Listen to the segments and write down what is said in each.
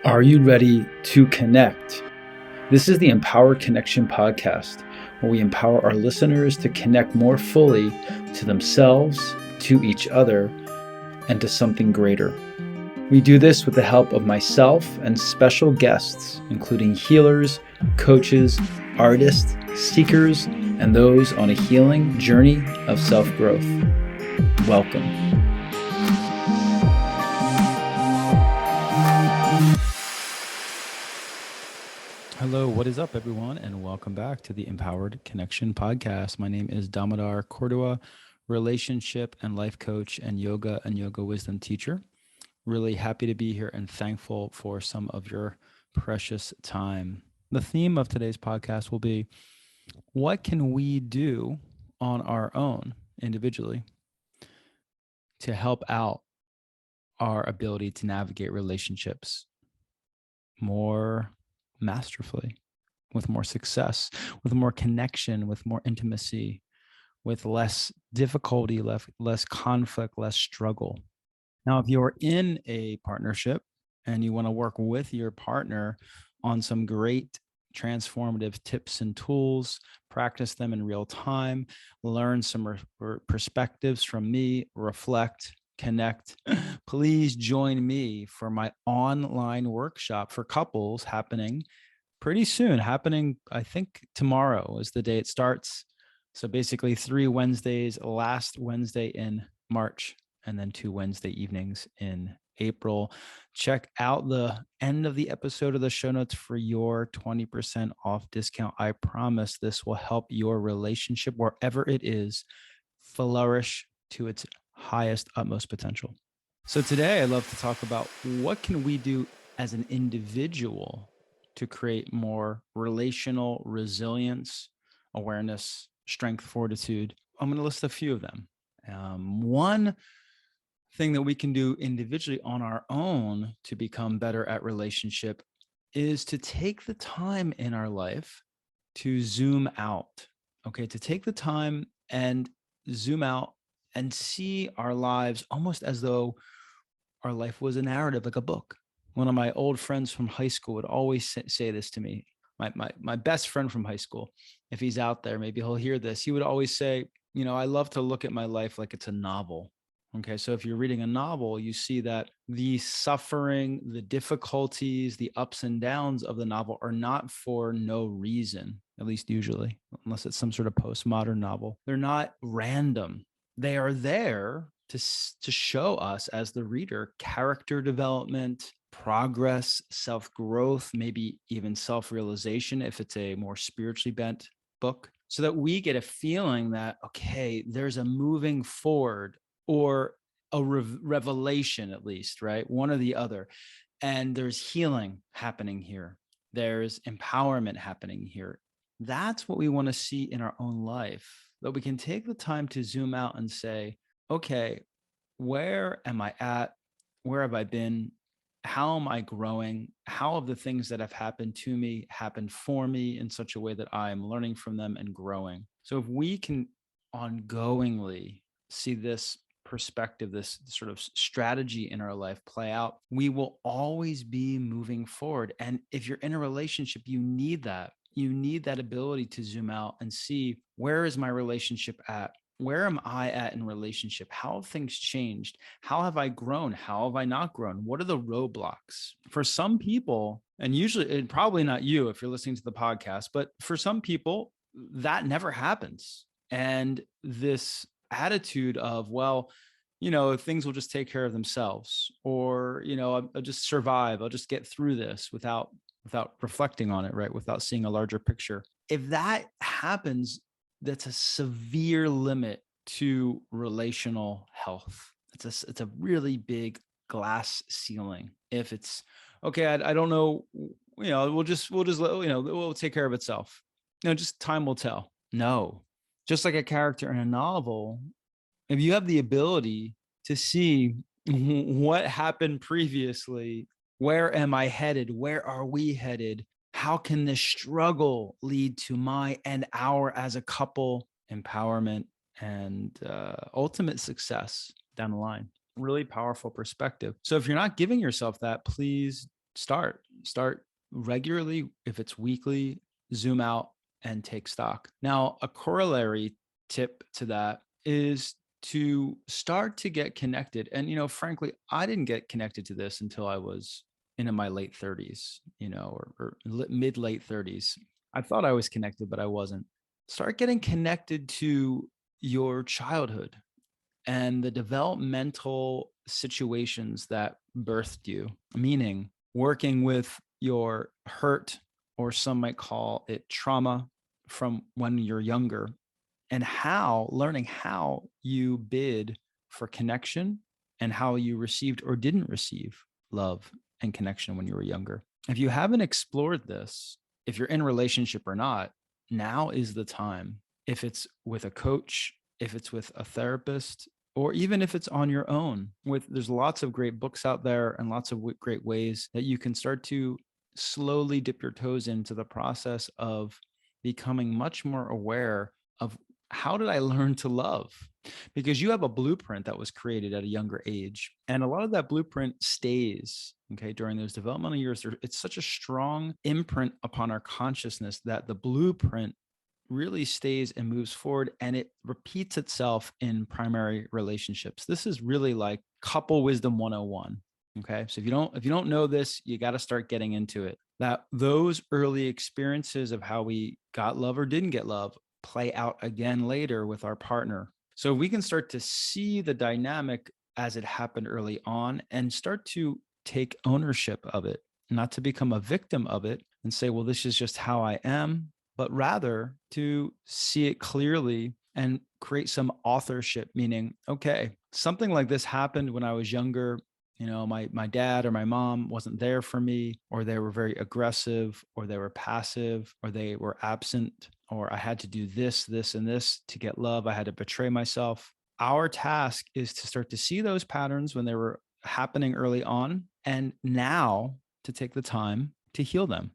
Are you ready to connect? This is the Empowered Connection podcast, where we empower our listeners to connect more fully to themselves, to each other, and to something greater. We do this with the help of myself and special guests, including healers, coaches, artists, seekers, and those on a healing journey of self-growth. Welcome. Hello, what is up, everyone, and welcome back to the Empowered Connection podcast. My name is Damodar Cordua, relationship and life coach and yoga wisdom teacher. Really happy to be here and thankful for some of your precious time. The theme of today's podcast will be, what can we do on our own individually to help out our ability to navigate relationships more masterfully, with more success, with more connection, with more intimacy, with less difficulty, less conflict, less struggle. Now, if you're in a partnership and you want to work with your partner on some great transformative tips and tools, practice them in real time, learn some perspectives from me, reflect, connect, please join me for my online workshop for couples happening pretty soon. I think tomorrow is the day it starts. So basically 3 Wednesdays, last Wednesday in March, and then 2 Wednesday evenings in April. Check out the end of the episode of the show notes for your 20% off discount. I promise this will help your relationship, wherever it is, flourish to its highest, utmost potential. So today I'd love to talk about, what can we do as an individual to create more relational resilience, awareness, strength, fortitude. I'm going to list a few of them. One thing that we can do individually on our own to become better at relationship is to take the time in our life to zoom out. Okay, to take the time and zoom out and see our lives almost as though our life was a narrative, like a book. One of my old friends from high school would always say this to me. My best friend from high school, if he's out there, maybe he'll hear this. He would always say, I love to look at my life like it's a novel. Okay, so if you're reading a novel, you see that the suffering, the difficulties, the ups and downs of the novel are not for no reason, at least usually, unless it's some sort of postmodern novel. They're not random. They are there to show us as the reader character development, progress, self-growth, maybe even self-realization if it's a more spiritually bent book, so that we get a feeling that, okay, there's a moving forward or a revelation, at least, right? One or the other. And there's healing happening here. There's empowerment happening here. That's what we want to see in our own life, that we can take the time to zoom out and say, okay, where am I at? Where have I been? How am I growing? How have the things that have happened to me happened for me in such a way that I am learning from them and growing? So if we can ongoingly see this perspective, this sort of strategy in our life play out, we will always be moving forward. And if you're in a relationship, you need that. You need that ability to zoom out and see, where is my relationship at? Where am I at in relationship? How have things changed? How have I grown? How have I not grown? What are the roadblocks? For some people, and usually, and probably not you if you're listening to the podcast, but for some people, that never happens. And this attitude of, well, things will just take care of themselves, or, I'll just survive. I'll just get through this without reflecting on it, right? Without seeing a larger picture. If that happens, that's a severe limit to relational health. It's a really big glass ceiling. If it's okay, I don't know, we'll just let, we'll take care of itself. Just time will tell. No, just like a character in a novel, if you have the ability to see what happened previously, where am I headed? Where are we headed? How can this struggle lead to my and our, as a couple, empowerment and ultimate success down the line? Really powerful perspective. So if you're not giving yourself that, please start regularly. If it's weekly, zoom out and take stock. Now, a corollary tip to that is to start to get connected. And, frankly, I didn't get connected to this until I was in my late 30s, or mid late 30s. I thought I was connected, but I wasn't. Start getting connected to your childhood and the developmental situations that birthed you, meaning working with your hurt, or some might call it trauma, from when you're younger, and learning how you bid for connection and how you received or didn't receive love and connection when you were younger. If you haven't explored this, if you're in a relationship or not, now is the time. If it's with a coach, if it's with a therapist, or even if it's on your own, there's lots of great books out there and lots of great ways that you can start to slowly dip your toes into the process of becoming much more aware of, how did I learn to love? Because you have a blueprint that was created at a younger age. And a lot of that blueprint stays, okay, during those developmental years. It's such a strong imprint upon our consciousness that the blueprint really stays and moves forward, and it repeats itself in primary relationships. This is really like couple wisdom 101. Okay. So if you don't know this, you got to start getting into it. That those early experiences of how we got love or didn't get love play out again later with our partner. So we can start to see the dynamic as it happened early on and start to take ownership of it, not to become a victim of it and say, well, this is just how I am, but rather to see it clearly and create some authorship, meaning, okay, something like this happened when I was younger. My dad or my mom wasn't there for me, or they were very aggressive, or they were passive, or they were absent, or I had to do this, this, and this to get love. I had to betray myself. Our task is to start to see those patterns when they were happening early on, and now to take the time to heal them.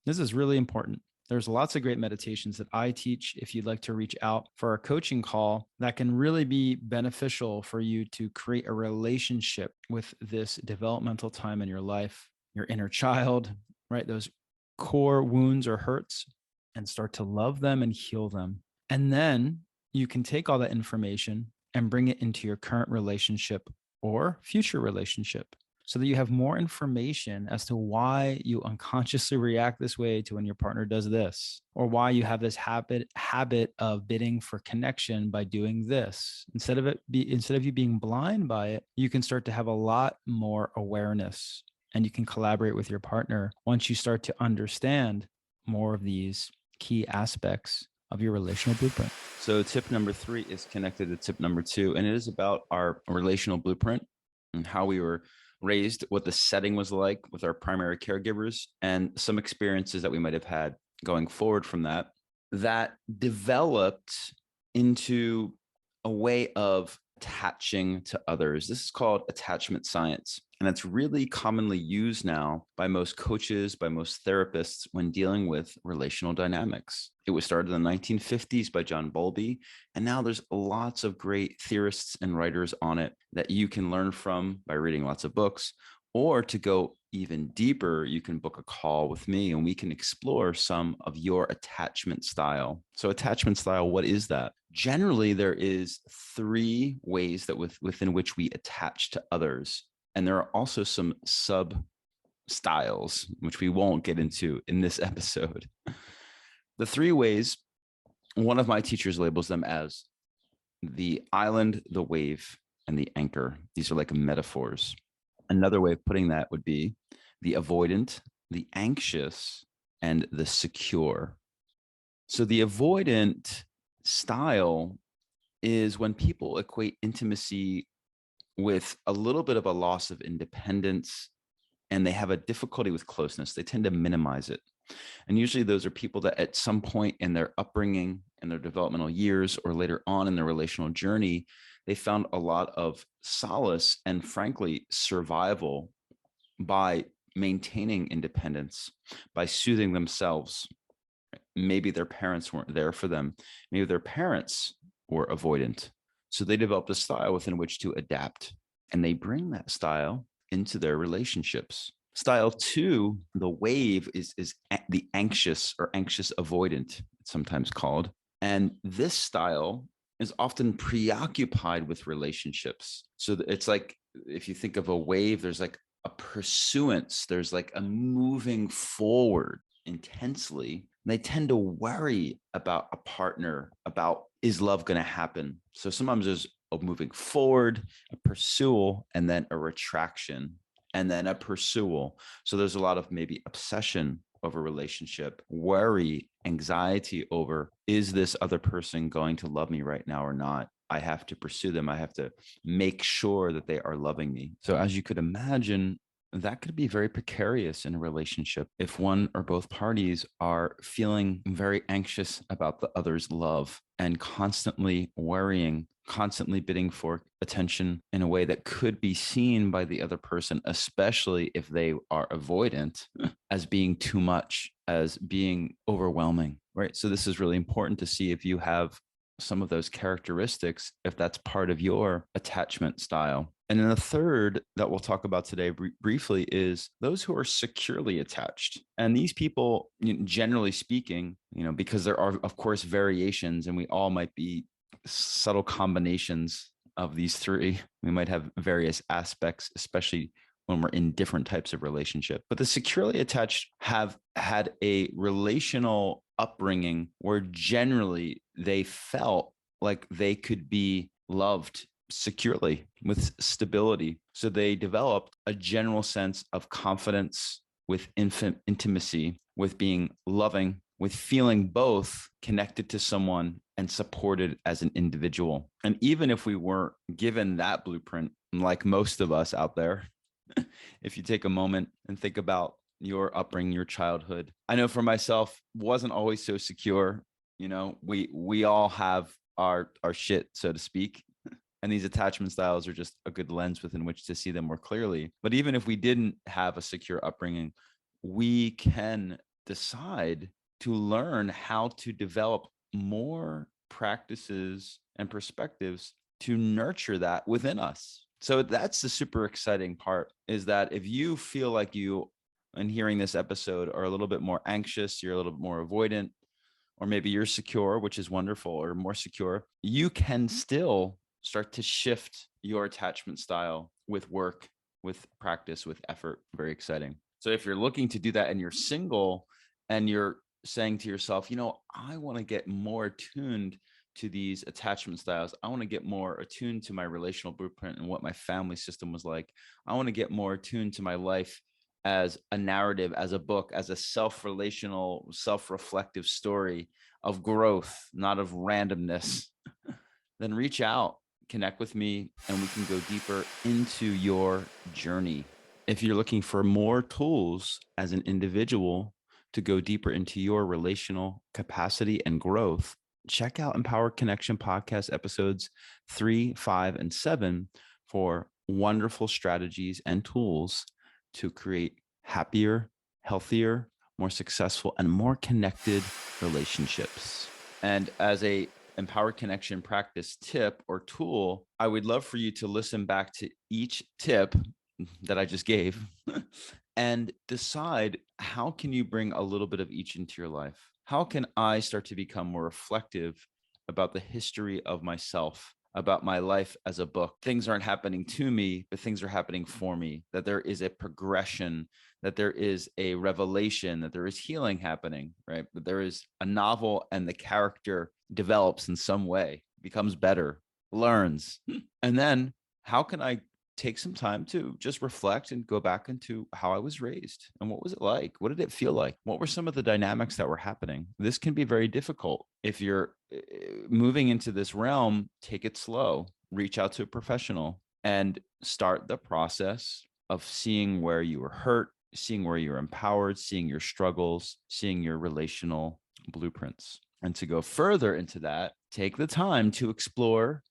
This is really important. There's lots of great meditations that I teach if you'd like to reach out for a coaching call that can really be beneficial for you to create a relationship with this developmental time in your life, your inner child, right? Those core wounds or hurts, and start to love them and heal them. And then you can take all that information and bring it into your current relationship or future relationship, so that you have more information as to why you unconsciously react this way to when your partner does this, or why you have this habit of bidding for connection by doing this. Instead of you being blind by it, you can start to have a lot more awareness, and you can collaborate with your partner once you start to understand more of these key aspects of your relational blueprint. So tip number 3 is connected to tip number 2, and it is about our relational blueprint and how we were raised, what the setting was like with our primary caregivers, and some experiences that we might have had going forward from that developed into a way of attaching to others. This is called attachment science. And it's really commonly used now by most coaches, by most therapists when dealing with relational dynamics. It was started in the 1950s by John Bowlby. And now there's lots of great theorists and writers on it that you can learn from by reading lots of books. Or to go even deeper, you can book a call with me and we can explore some of your attachment style. So attachment style, what is that? Generally, there is 3 ways that within which we attach to others. And there are also some sub styles, which we won't get into in this episode. The 3 ways, one of my teachers labels them as the island, the wave, and the anchor. These are like metaphors. Another way of putting that would be the avoidant, the anxious, and the secure. So the avoidant style is when people equate intimacy with a little bit of a loss of independence, and they have a difficulty with closeness. They tend to minimize it. And usually those are people that at some point in their upbringing, in their developmental years, or later on in their relational journey, they found a lot of solace and, frankly, survival by maintaining independence, by soothing themselves. Maybe their parents weren't there for them. Maybe their parents were avoidant. So they developed a style within which to adapt, and they bring that style into their relationships. Style 2, the wave, is the anxious or anxious avoidant, it's sometimes called. And this style is often preoccupied with relationships. So it's like, if you think of a wave, there's like a pursuance, there's like a moving forward intensely. They tend to worry about a partner, about, is love going to happen? So sometimes there's a moving forward, a pursual, and then a retraction, and then a pursual. So there's a lot of maybe obsession over relationship, worry, anxiety over, is this other person going to love me right now or not? I have to pursue them. I have to make sure that they are loving me. So as you could imagine, that could be very precarious in a relationship if one or both parties are feeling very anxious about the other's love and constantly worrying, constantly bidding for attention in a way that could be seen by the other person, especially if they are avoidant, as being too much, as being overwhelming, right? So this is really important to see if you have some of those characteristics, if that's part of your attachment style. And then the third that we'll talk about today briefly is those who are securely attached. And these people, generally speaking, because there are, of course, variations, and we all might be subtle combinations of these three. We might have various aspects, especially when we're in different types of relationship. But the securely attached have had a relational upbringing where generally they felt like they could be loved securely with stability. So they developed a general sense of confidence with intimacy, with being loving, with feeling both connected to someone and supported as an individual. And even if we weren't given that blueprint, like most of us out there, if you take a moment and think about your upbringing, your childhood, I know for myself, wasn't always so secure. We all have our shit, so to speak. And these attachment styles are just a good lens within which to see them more clearly. But even if we didn't have a secure upbringing, we can decide to learn how to develop more practices and perspectives to nurture that within us. So that's the super exciting part, is that if you feel like you, in hearing this episode, are a little bit more anxious, you're a little bit more avoidant, or maybe you're secure, which is wonderful, or more secure, you can still start to shift your attachment style with work, with practice, with effort. Very exciting. So if you're looking to do that and you're single and you're saying to yourself, I want to get more attuned to these attachment styles. I want to get more attuned to my relational blueprint and what my family system was like. I want to get more attuned to my life as a narrative, as a book, as a self-relational, self-reflective story of growth, not of randomness. Then reach out, connect with me, and we can go deeper into your journey. If you're looking for more tools as an individual to go deeper into your relational capacity and growth, check out Empowered Connection podcast episodes 3, 5, and 7 for wonderful strategies and tools to create happier, healthier, more successful, and more connected relationships. And as a Empowered Connection practice tip or tool, I would love for you to listen back to each tip that I just gave and decide, how can you bring a little bit of each into your life? How can I start to become more reflective about the history of myself, about my life as a book? Things aren't happening to me, but things are happening for me, that there is a progression, that there is a revelation, that there is healing happening, right? That there is a novel and the character develops in some way, becomes better, learns. And then how can I take some time to just reflect and go back into how I was raised and what was it like? What did it feel like? What were some of the dynamics that were happening? This can be very difficult. If you're moving into this realm, take it slow, reach out to a professional and start the process of seeing where you were hurt, seeing where you're empowered, seeing your struggles, seeing your relational blueprints. And to go further into that, take the time to explore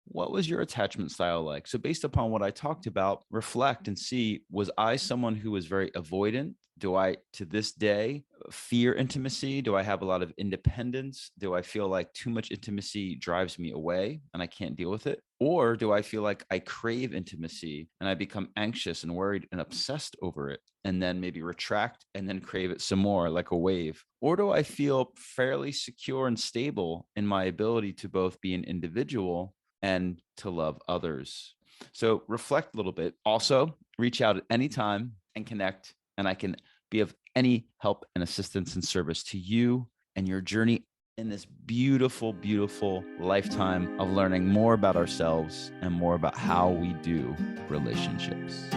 what was your attachment style like? So based upon what I talked about, reflect and see, was I someone who was very avoidant? Do I, to this day, fear intimacy? Do I have a lot of independence? Do I feel like too much intimacy drives me away and I can't deal with it? Or do I feel like I crave intimacy and I become anxious and worried and obsessed over it, and then maybe retract and then crave it some more like a wave? Or do I feel fairly secure and stable in my ability to both be an individual and to love others? So reflect a little bit. Also, reach out at any time and connect, and I can be of any help and assistance and service to you and your journey in this beautiful, beautiful lifetime of learning more about ourselves and more about how we do relationships.